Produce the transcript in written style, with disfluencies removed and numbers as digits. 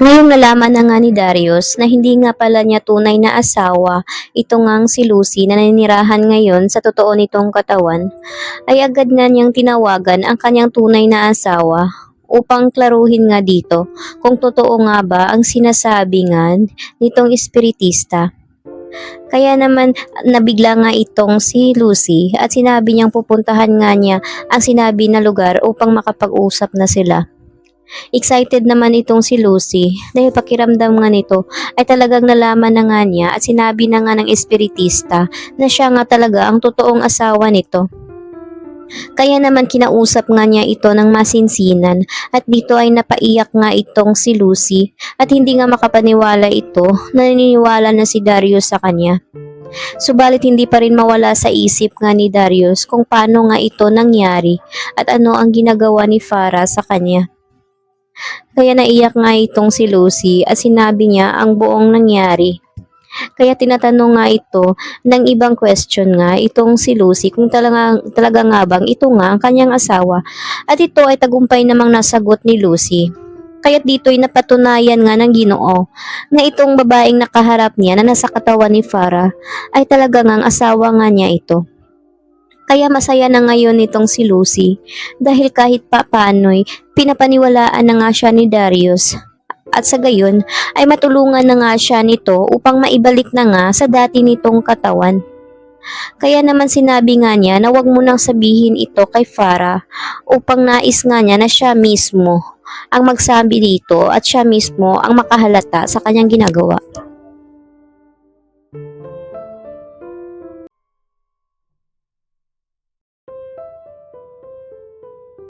Ngayong nalaman na nga ni Darius na hindi nga pala niya tunay na asawa, ito ngang si Lucy na naninirahan ngayon sa totoo nitong katawan, ay agad nga niyang tinawagan ang kanyang tunay na asawa upang klaruhin nga dito kung totoo nga ba ang sinasabi nga nitong espiritista. Kaya naman nabigla nga itong si Lucy at sinabi niyang pupuntahan nga niya ang sinabi na lugar upang makapag-usap na sila. Excited naman itong si Lucy dahil pakiramdam nga nito ay talagang nalaman na nga niya at sinabi na nga ng espiritista na siya nga talaga ang totoong asawa nito. Kaya naman kinausap nga niya ito ng masinsinan at dito ay napaiyak nga itong si Lucy at hindi nga makapaniwala ito na naniniwala na si Darius sa kanya. Subalit hindi pa rin mawala sa isip nga ni Darius kung paano nga ito nangyari at ano ang ginagawa ni Farah sa kanya. Kaya naiyak nga itong si Lucy at sinabi niya ang buong nangyari. Kaya tinatanong nga ito ng ibang question nga itong si Lucy kung talaga nga bang ito nga ang kanyang asawa at ito ay tagumpay namang nasagot ni Lucy. Kaya dito'y napatunayan nga ng Ginoo na itong babaeng nakaharap niya na nasa katawan ni Farah ay talaga ngang asawa nga niya ito. Kaya masaya na ngayon nitong si Lucy dahil kahit paano'y pinapaniwalaan na nga siya ni Darius at sa gayon ay matulungan na nga siya nito upang maibalik na nga sa dati nitong katawan. Kaya naman sinabi nga niya na wag mo nang sabihin ito kay Farah upang nais nga niya na siya mismo ang magsabi dito at siya mismo ang makahalata sa kanyang ginagawa.